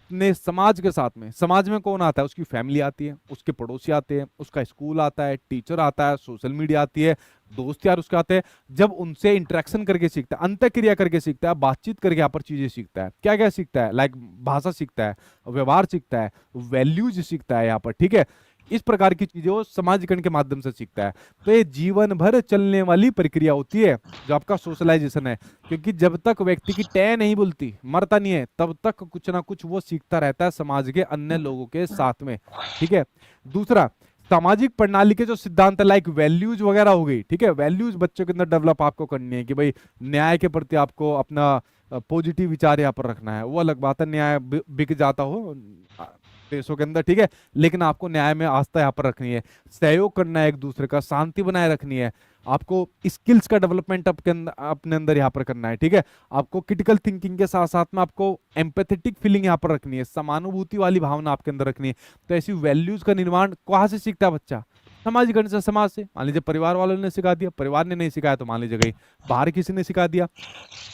अपने समाज के साथ में। समाज में कौन आता है? उसकी फैमिली आती है, उसके पड़ोसी आते हैं, उसका स्कूल आता है, टीचर आता है, सोशल मीडिया आती है, दोस्त यार उसके आते हैं। जब उनसे इंटरेक्शन करके सीखता है, अंतःक्रिया करके सीखता है, बातचीत करके यहाँ पर चीजें सीखता है। क्या क्या सीखता है? लाइक भाषा सीखता है, व्यवहार सीखता है, वैल्यूज सीखता है यहाँ पर, ठीक है। इस प्रकार की चीजें वो समाजीकरण के माध्यम से सीखता है। तो ये जीवन भर चलने वाली प्रक्रिया होती है जो आपका सोशलाइजेशन है। क्योंकि जब तक व्यक्ति की टै नहीं बुलती, मरता नहीं है, तब तक कुछ ना कुछ वो सीखता रहता है समाज के अन्य लोगों के साथ में, ठीक है। दूसरा, सामाजिक प्रणाली के जो सिद्धांत है, लाइक वैल्यूज वगैरह हो गई, ठीक है। वैल्यूज बच्चों के अंदर डेवलप आपको करनी है कि भाई न्याय के प्रति आपको अपना पॉजिटिव विचार यहाँ पर रखना है। वो अलग बात है, न्याय बिक जाता हो अ, देशों के अंदर, ठीक है, लेकिन आपको न्याय में आस्था यहाँ पर रखनी है। सहयोग करना है एक दूसरे का, शांति बनाए रखनी है। आपको स्किल्स का डेवलपमेंट अपने अंदर यहाँ पर करना है, ठीक है। आपको क्रिटिकल थिंकिंग के साथ साथ में आपको एम्पैथेटिक फीलिंग यहाँ पर रखनी है, समानुभूति वाली भावना आपके अंदर रखनी है। तो ऐसी वैल्यूज का निर्माण कहाँ से सीखता है बच्चा? समाजीकरण से, समाज से। मान लीजिए परिवार वालों ने सिखा दिया, परिवार ने नहीं सिखाया तो मान लीजिए कहीं बाहर किसी ने सिखा दिया।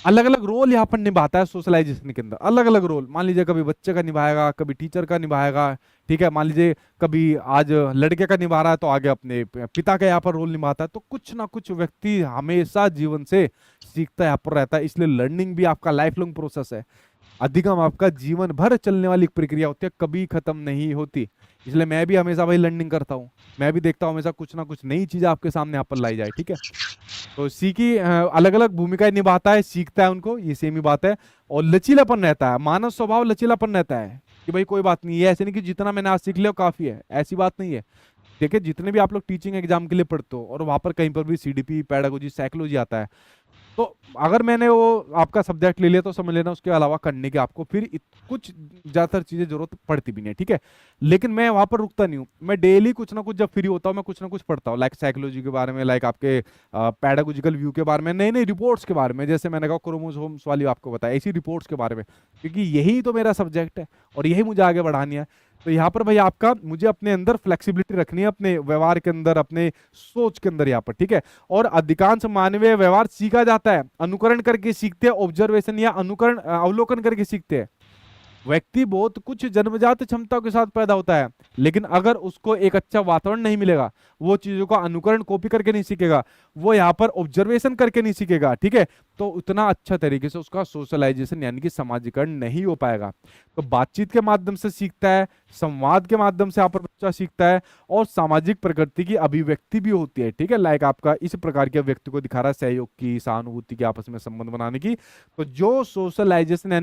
अलग अलग रोल यहाँ पर निभाता है सोशलाइजेशन के अंदर, अलग अलग रोल। मान लीजिए कभी बच्चे का निभाएगा, कभी टीचर का निभाएगा, ठीक है। मान लीजिए कभी आज लड़के का निभा रहा है तो आगे अपने पिता का यहाँ पर रोल निभाता है। तो कुछ ना कुछ व्यक्ति हमेशा जीवन से सीखता यहाँ पर रहता है। इसलिए लर्निंग भी आपका लाइफ लॉन्ग प्रोसेस है। अधिगम आपका जीवन भर चलने वाली एक प्रक्रिया होती है, कभी खत्म नहीं होती। इसलिए मैं भी हमेशा वही लर्निंग करता हूँ। मैं भी देखता हूँ हमेशा कुछ ना कुछ नई चीज आपके सामने यहाँ पर लाई जाए, ठीक है। तो सीखी अलग अलग भूमिकाएं निभाता है, सीखता है उनको, ये सेम ही बात है। और लचीलापन रहता है, मानव स्वभाव लचीलापन रहता है कि भाई कोई बात नहीं है, ऐसे नहीं कि जितना मैंने आज सीख लिया वो काफी है, ऐसी बात नहीं है। देखिए जितने भी आप लोग टीचिंग एग्जाम के लिए पढ़ते हो और वहां पर कहीं पर भी सीडीपी, पैडागोजी, साइकोलॉजी आता है, तो अगर मैंने वो आपका सब्जेक्ट ले लिया तो समझ लेना उसके अलावा करने की आपको फिर कुछ ज्यादातर चीजें जरूरत पड़ती भी नहीं है, ठीक है। लेकिन मैं वहां पर रुकता नहीं हूँ, मैं डेली कुछ ना कुछ जब फ्री होता हूँ मैं कुछ ना कुछ पढ़ता हूँ, लाइक साइकोलॉजी के बारे में, लाइक आपके पैडागोजिकल व्यू के बारे में, नई नई रिपोर्ट्स के बारे में, जैसे मैंने कहा क्रोमोसोम्स वाली आपको बताया, ऐसी रिपोर्ट्स के बारे में, क्योंकि यही तो मेरा सब्जेक्ट है और यही मुझे आगे बढ़ानी है। तो यहाँ पर भाई आपका मुझे अपने अंदर फ्लेक्सिबिलिटी रखनी है, अपने व्यवहार के अंदर, अपने सोच के अंदर यहाँ पर, ठीक है। और अधिकांश मानवीय व्यवहार सीखा जाता है, अनुकरण करके सीखते हैं, ऑब्जर्वेशन या अनुकरण अवलोकन करके सीखते हैं। व्यक्ति बहुत कुछ जन्मजात क्षमताओं के साथ पैदा होता है, लेकिन अगर उसको एक अच्छा वातावरण नहीं मिलेगा, वो चीजों का अनुकरण कॉपी करके नहीं सीखेगा, वो यहाँ पर ऑब्जर्वेशन करके नहीं सीखेगा, ठीक है, तो उतना अच्छा तरीके से उसका सोशलाइजेशन यानी कि समाजीकरण नहीं हो पाएगा। तो बातचीत के माध्यम से सीखता है, संवाद के माध्यम से यहाँ पर बच्चा सीखता है, और सामाजिक प्रकृति की अभिव्यक्ति भी होती है, ठीक है। लाइक आपका इस प्रकार के व्यक्ति को दिखा रहा है सहयोग की, सहानुभूति की, आपस में संबंध बनाने की। तो जो सोशलाइजेशन यानी कि